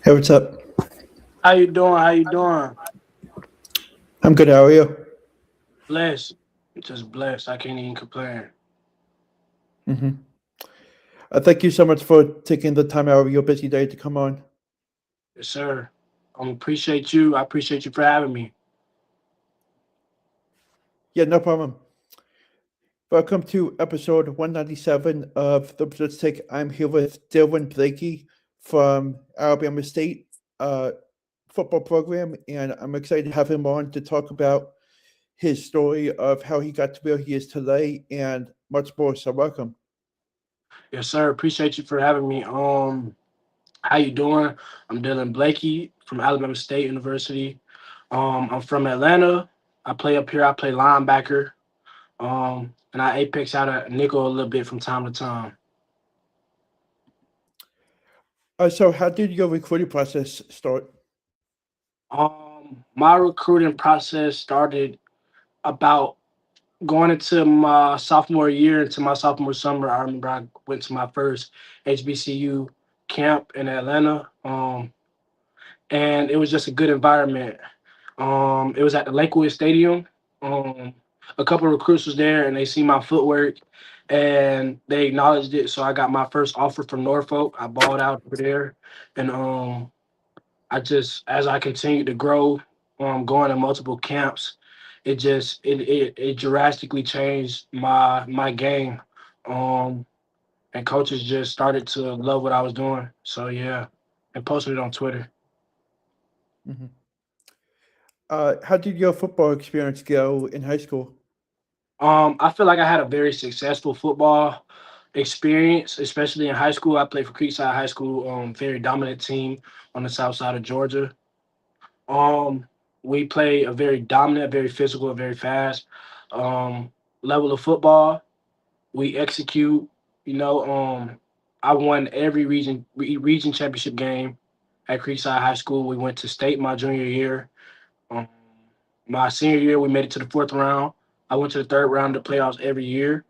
Hey, what's up? How you doing? How you doing? I'm good. How are you? Blessed. Just blessed. I can't even complain. hmm Thank you so much for taking the time out of your busy day to come on. Yes, sir. Appreciate you. I appreciate you for having me. Yeah, no problem. Welcome to episode 197 of the Blitz Take. I'm here with Dillyn Blakey from Alabama State football program, and I'm excited to have him on to talk about his story of how he got to where he is today and much more. So, welcome. Yes, sir. Appreciate you for having me. How you doing? I'm Dillyn Blakey from Alabama State University. I'm from Atlanta. I play up here. I play linebacker. And I apex out at nickel a little bit from time to time. So, how did your recruiting process start? My recruiting process started about going into my sophomore year, into my sophomore summer. I remember I went to my first HBCU camp in Atlanta, and it was just a good environment. It was at the Lakewood Stadium. Um, a couple of recruits was there, and they see my footwork, and they acknowledged it. So I got my first offer from Norfolk. I balled out over there, and I just as I continued to grow, going to multiple camps, it drastically changed my game, um, and coaches just started to love what I was doing. So yeah, and posted it on Twitter. hmm how did your football experience go in high school? I feel like I had a very successful football experience, especially in high school. I played for Creekside High School, very dominant team on the south side of Georgia. Um, we play a very dominant, very physical, very fast um, level of football. We execute. You know, I won every region championship game at Creekside High School. We went to state my junior year. Um, my senior year, we made it to the fourth round. I went to the third round of the playoffs every year.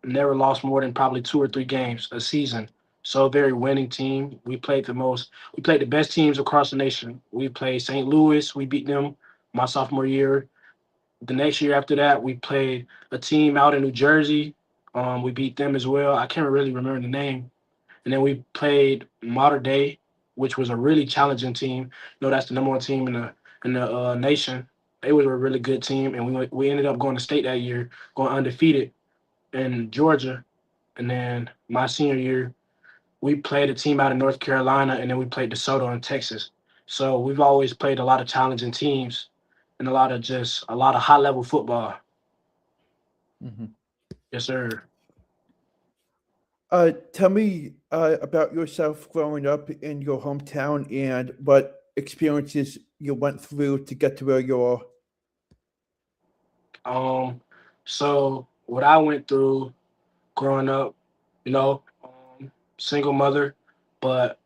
Never lost more than probably two or three games a season. So a very winning team. We played the best teams across the nation. We played St. Louis, we beat them my sophomore year. The next year after that, we played a team out in New Jersey. We beat them as well. I can't really remember the name. And then we played Mater Day, which was a really challenging team. That's the number one team in the nation. They were a really good team, and we ended up going to state that year, going undefeated in Georgia. And then my senior year, we played a team out of North Carolina, and then we played DeSoto in Texas. So we've always played a lot of challenging teams and a lot of high level football. hmm Yes, sir. Tell me about yourself growing up in your hometown and what experiences you went through to get to where you are. Um, so what I went through growing up, you know, single mother, but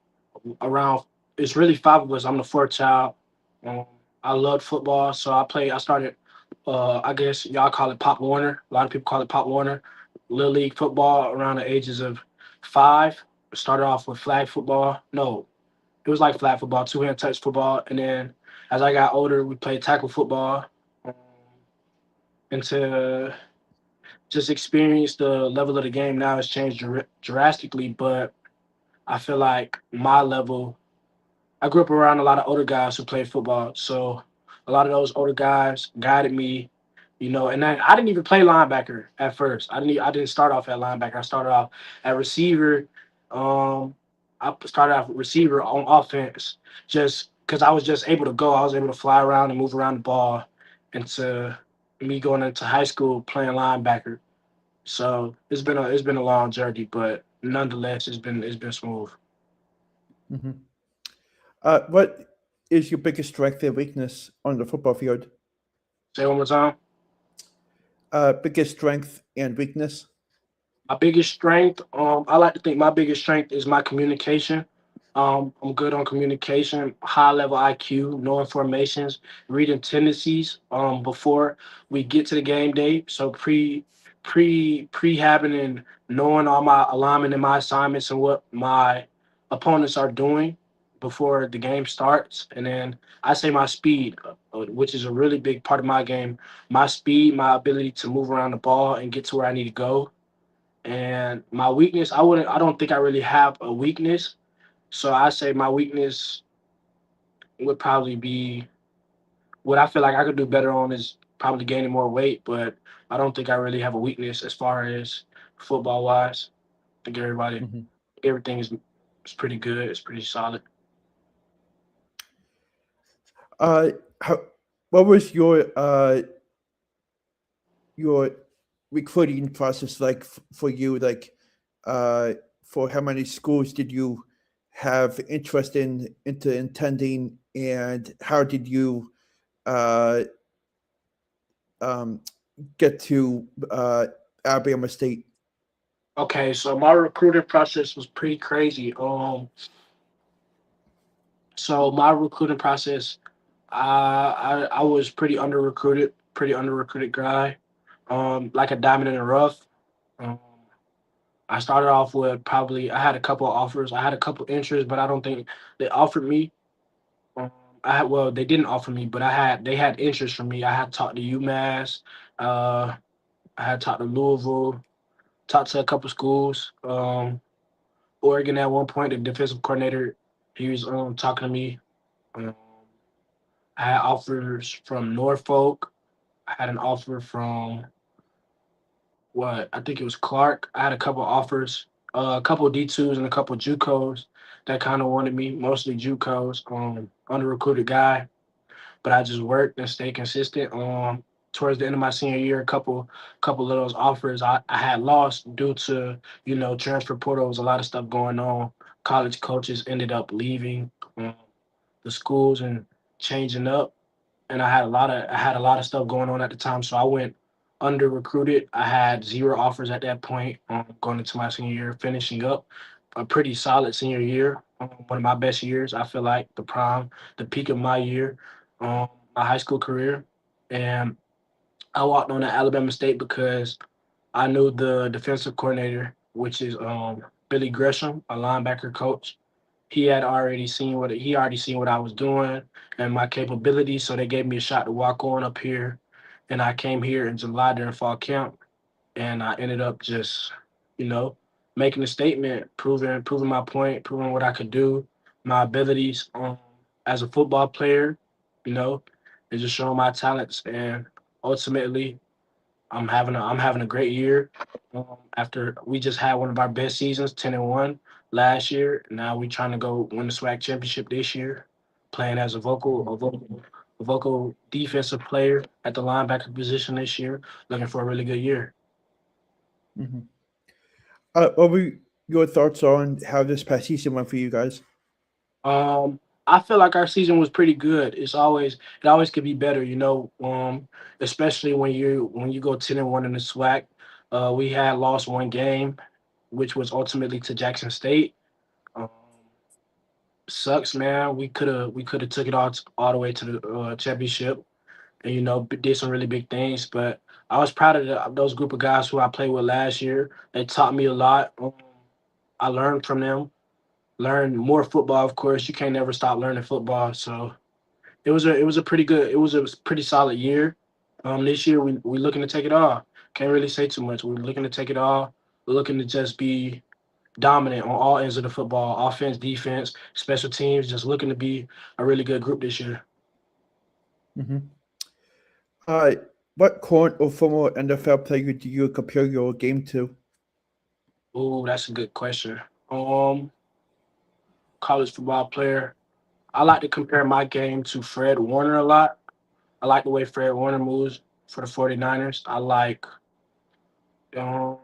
around it's really five of us. I'm the fourth child. Um, I loved football, so I started. I guess y'all call it Pop Warner. A lot of people call it Pop Warner. Little league football around the ages of five. Started off with flag football. No, it was like flag football, two hand touch football, and then as I got older, we played tackle football. Um, into just experience the level of the game now has changed drastically, but I feel like my level I grew up around a lot of older guys who played football. So a lot of those older guys guided me, and I didn't even play linebacker at first. I didn't start off at linebacker. I started off at receiver. Um, I started off with receiver on offense just because I was just able to go. I was able to fly around and move around the ball into me going into high school playing linebacker. So it's been a long journey, but nonetheless, it's been smooth. hmm what is your biggest strength and weakness on the football field? Say it one more time. Biggest strength and weakness? My biggest strength, I like to think my biggest strength is my communication. I'm good on communication, high level IQ, knowing formations, reading tendencies before we get to the game day. So pre-having and knowing all my alignment and my assignments and what my opponents are doing before the game starts, and then I say my speed, which is a really big part of my game. My speed, my ability to move around the ball and get to where I need to go, and my weakness. I don't think I really have a weakness. So I say my weakness would probably be what I feel like I could do better on is probably gaining more weight, but I don't think I really have a weakness as far as football wise. I think Mhm. everything is pretty good. It's pretty solid. How, what was your recruiting process like for you? Like, uh, for how many schools did you have interest in into attending, and how did you uh, um, get to Alabama State? Okay, so my recruiting process was pretty crazy. So my recruiting process, I was pretty under recruited guy, like a diamond in the rough. Um, I started off with probably I had a couple of offers, I had a couple interests, but I don't think they offered me. Um, I had well, they didn't offer me, but they had interest from me. I had talked to UMass, uh, I had talked to Louisville, talked to a couple schools. Oregon at one point, the defensive coordinator, he was talking to me. Um, I had offers from Norfolk. I had an offer from what I think it was Clark. I had a couple offers, a couple D2s and a couple JUCOs that kind of wanted me, mostly JUCOs. Under recruited guy, but I just worked and stayed consistent. Towards the end of my senior year, a couple of those offers I had lost due to transfer portals, a lot of stuff going on. College coaches ended up leaving the schools and changing up, and I had a lot of stuff going on at the time, so I went under recruited. I had zero offers at that point. Going into my senior year, finishing up a pretty solid senior year, one of my best years. I feel like the peak of my year, my high school career, and I walked on to Alabama State because I knew the defensive coordinator, which is Billy Gresham, a linebacker coach. He already seen what I was doing and my capabilities, so they gave me a shot to walk on up here. And I came here in July during fall camp, and I ended up just, you know, making a statement, proving my point, proving what I could do, my abilities as a football player, you know, and just showing my talents. And ultimately, I'm having a great year. After we just had one of our best seasons, 10-1 last year. Now we trying to go win the SWAC championship this year. Playing as a vocal defensive player at the linebacker position this year. Looking for a really good year. Mhm. What were your thoughts on how this past season went for you guys? I feel like our season was pretty good. It always could be better, especially when you go 10-1 in the SWAC. We had lost one game, which was ultimately to Jackson State. Um, Sucks, man. We could have took it all the way to the championship, and did some really big things. But I was proud of those group of guys who I played with last year. They taught me a lot. I learned from them. Learned more football, of course. You can't never stop learning football. So it was a pretty solid year. This year we looking to take it all. Can't really say too much. We're looking to take it all. We're looking to just be dominant on all ends of the football, offense, defense, special teams. Just looking to be a really good group this year. Hmm. Uh, what current or former NFL player do you compare your game to? Ooh, that's a good question. Um, College football player. I like to compare my game to Fred Warner a lot. I like the way Fred Warner moves for the 49ers. Um,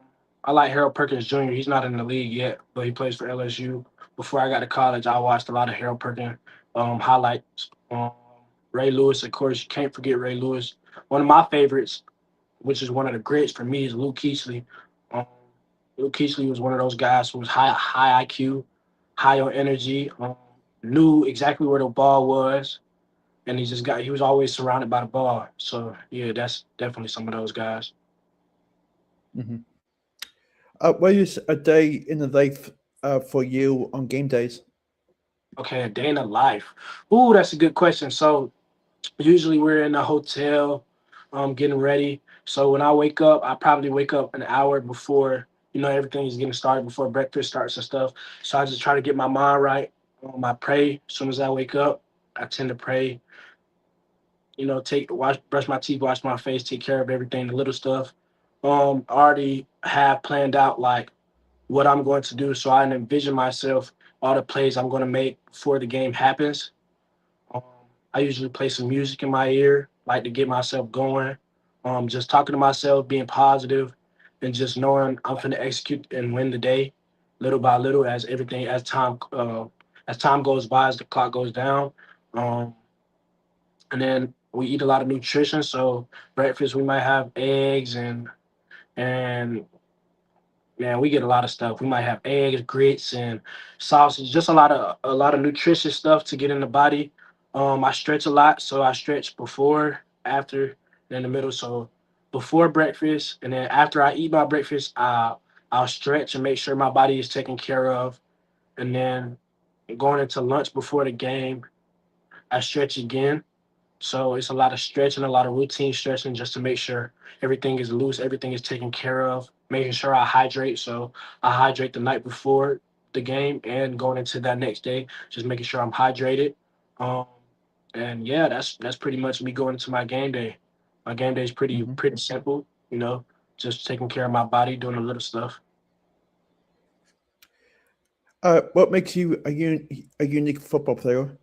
I like Harold Perkins Jr. He's not in the league yet, but he plays for LSU. Before I got to college, I watched a lot of Harold Perkins highlights. Ray Lewis, of course, you can't forget Ray Lewis. One of my favorites, which is one of the greats for me, is Luke Kuechly. Um, Luke Kuechly was one of those guys who was high IQ, high on energy, knew exactly where the ball was, and he was always surrounded by the ball. So yeah, that's definitely some of those guys. Hmm. What is a day in the life for you on game days? Okay, a day in the life. Ooh, that's a good question. So usually we're in a hotel, getting ready. So when I wake up, I probably wake up an hour before, everything is getting started, before breakfast starts and stuff. So I just try to get my mind right. I pray as soon as I wake up. I tend to pray, brush my teeth, wash my face, take care of everything, the little stuff. I already have planned out like what I'm going to do. So I envision myself all the plays I'm going to make before the game happens. Um, I usually play some music in my ear, like to get myself going. Just talking to myself, being positive, and just knowing I'm finna execute and win the day, little by little, as time goes by, as the clock goes down. Um, and then we eat a lot of nutrition. So breakfast we might have eggs and man, we get a lot of stuff. We might have eggs, grits, and sausage. Just a lot of nutritious stuff to get in the body. I stretch a lot, so I stretch before, after, and in the middle. So before breakfast, and then after I eat my breakfast, I'll stretch and make sure my body is taken care of. And then going into lunch before the game, I stretch again. So it's a lot of stretching, a lot of routine stretching just to make sure everything is loose, everything is taken care of, making sure I hydrate. So I hydrate the night before the game and going into that next day, just making sure I'm hydrated. Um, and yeah, that's pretty much me going into my game day. My game day is pretty Hmm. pretty simple, just taking care of my body, doing a little stuff. What makes you a unique football player?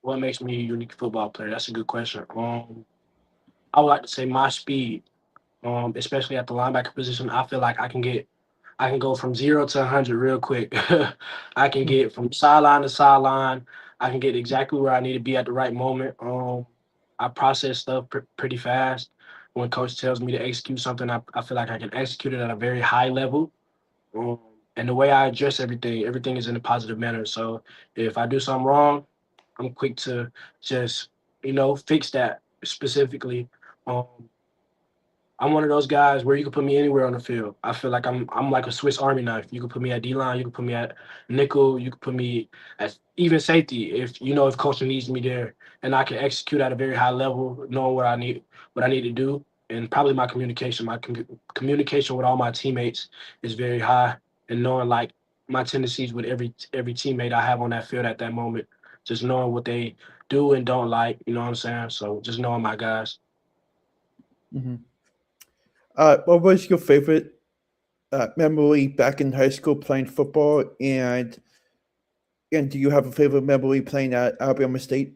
What makes me a unique football player? That's a good question. I would like to say my speed. Especially at the linebacker position, I feel like I can go from 0 to 100 real quick. I can Hmm. get from sideline to sideline. I can get exactly where I need to be at the right moment. I process stuff pretty fast. When coach tells me to execute something, I feel like I can execute it at a very high level. Um, and the way I address everything is in a positive manner. So if I do something wrong, I'm quick to just, fix that specifically. Um, I'm one of those guys where you can put me anywhere on the field. I feel like I'm like a Swiss Army knife. You can put me at D line, you can put me at nickel, you can put me at even safety if coaching needs me there, and I can execute at a very high level, knowing what I need to do, and probably my communication with all my teammates is very high, and knowing like my tendencies with every teammate I have on that field at that moment, just knowing what they do and don't like. You know what I'm saying? So just knowing my guys. Hmm. What was your favorite memory back in high school playing football, and do you have a favorite memory playing at Alabama State?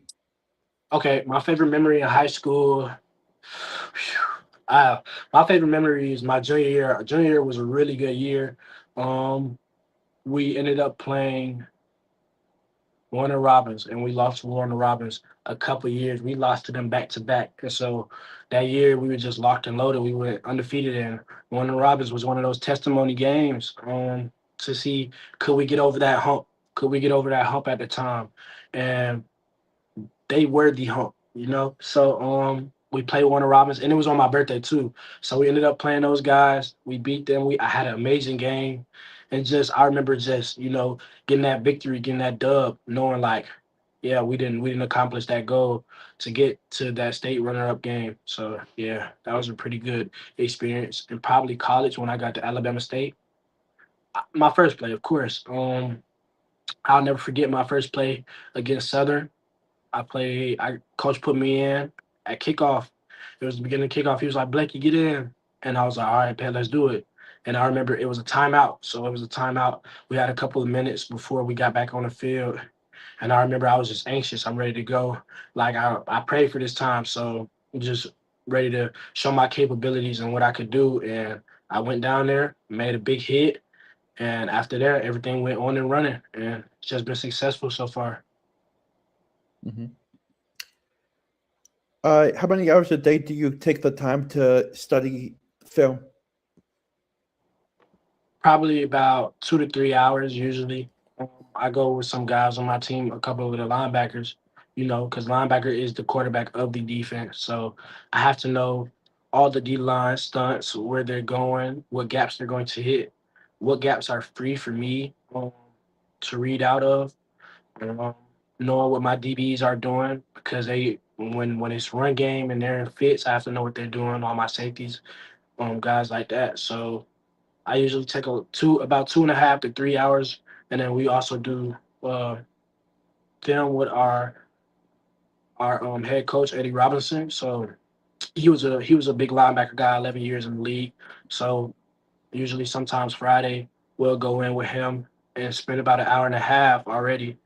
Okay, my favorite memory in high school. Uh, my favorite memory is my junior year. Junior year was a really good year. Um, we ended up playing Warner Robins, and we lost to Warner Robins a couple years. We lost to them back to back, and so that year we were just locked and loaded. We went undefeated, and Warner Robins was one of those testimony games to see could we get over that hump. Could we get over that hump at the time? And they were the hump. So we played Warner Robins and it was on my birthday too. So we ended up playing those guys. We beat them. I had an amazing game. And just I remember just, getting that victory, getting that dub, knowing like, yeah, we didn't accomplish that goal to get to that state runner up game. So yeah, that was a pretty good experience. And probably college when I got to Alabama State. My first play, of course. I'll never forget my first play against Southern. Coach put me in at kickoff. It was the beginning of kickoff. He was like, Blakey, get in. And I was like, all right, Pat, let's do it. And I remember it was a timeout. So it was a timeout. We had a couple of minutes before we got back on the field. And I remember I was just anxious. I'm ready to go. Like I prayed for this time. So I'm just ready to show my capabilities and what I could do. And I went down there, made a big hit. And after that, everything went on and running. And it's just been successful so far. Hmm. How many hours a day do you take the time to study film? Probably about 2 to 3 hours usually. I go with some guys on my team, a couple of the linebackers, because linebacker is the quarterback of the defense. So I have to know all the D line stunts, where they're going, what gaps they're going to hit, what gaps are free for me to read out of. Um, Knowing what my DBs are doing because when it's run game and they're in fits, I have to know what they're doing. All my safeties, guys like that. So I usually take about 2.5 to 3 hours, and then we also do uh, film with our head coach Eddie Robinson. So he was a big linebacker guy, 11 years in the league. So usually, sometimes Friday, we'll go in with him and spend about an hour and a half already,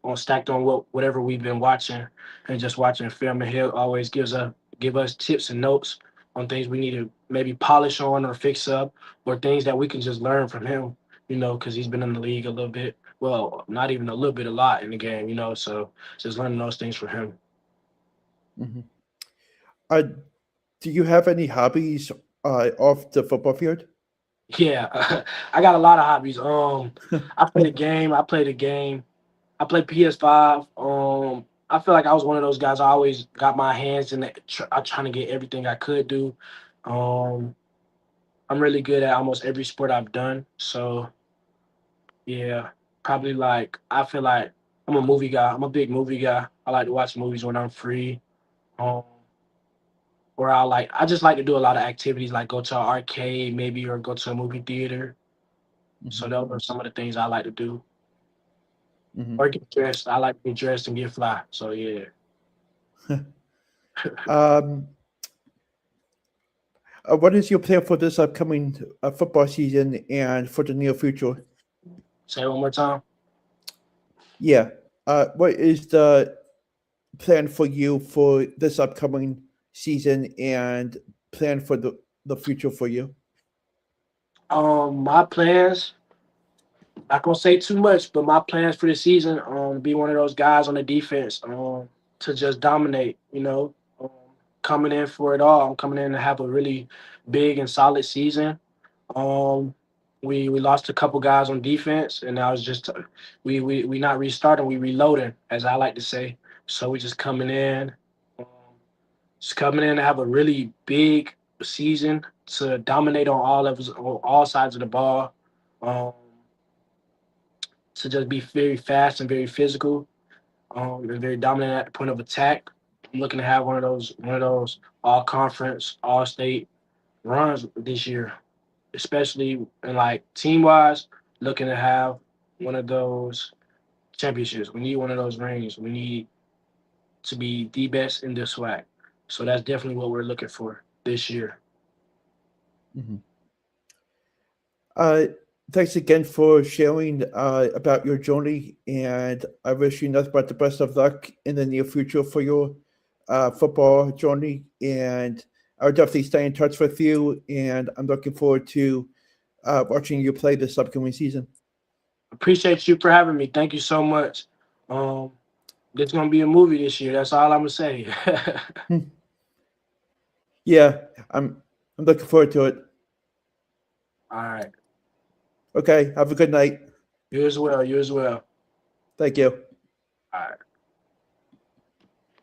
on stacked on whatever we've been watching and just watching film. And he'll always give us tips and notes on things we need to maybe polish on or fix up, or things that we can just learn from him. Because he's been in the league a little bit. Well, not even a little bit, a lot in the game. So just learning those things from him. Mm-hmm. Uh, do you have any hobbies off the football field? Yeah, I got a lot of hobbies. I play the game. I play the game. I play PS5. I feel like I was one of those guys. I always got my hands in it. I'm trying to get everything I could do. Um, I'm really good at almost every sport I've done. So yeah, probably like I feel like I'm a movie guy. I'm a big movie guy. I like to watch movies when I'm free. Um, or I just like to do a lot of activities like go to an arcade maybe or go to a movie theater. So Mm-hmm. those are some of the things I like to do. Mm-hmm. Or get dressed. I like to get dressed and get fly. So yeah. um, what is your plan for this upcoming football season and for the near future? Say it one more time. Yeah. What is the plan for you for this upcoming season and plan for the future for you? My plans, not gonna say too much, but my plans for the season, be one of those guys on the defense, to just dominate, coming in for it all. I'm coming in to have a really big and solid season. Um, we lost a couple guys on defense, and now it's just we not restarting, we reloading, as I like to say. So we um, just coming in to have a really big season to dominate on all sides of the ball. Um, to just be very fast and very physical, and very dominant at the point of attack. I'm looking to have one of those all conference, all state runs this year, especially in like team wise. Looking to have one of those championships. We need one of those rings. We need to be the best in this swag. So that's definitely what we're looking for this year. Mm-hmm. Uh, Thanks again for sharing about your journey, and I wish you nothing but the best of luck in the near future for your football journey. And I'll definitely stay in touch with you, and I'm looking forward to watching you play this upcoming season. Appreciate you for having me. Thank you so much. Um, there's gonna be a movie this year. That's all I'm gonna say. Hmm. Yeah, I'm looking forward to it. All right. Okay, have a good night. You as well. You as well. Thank you. All right.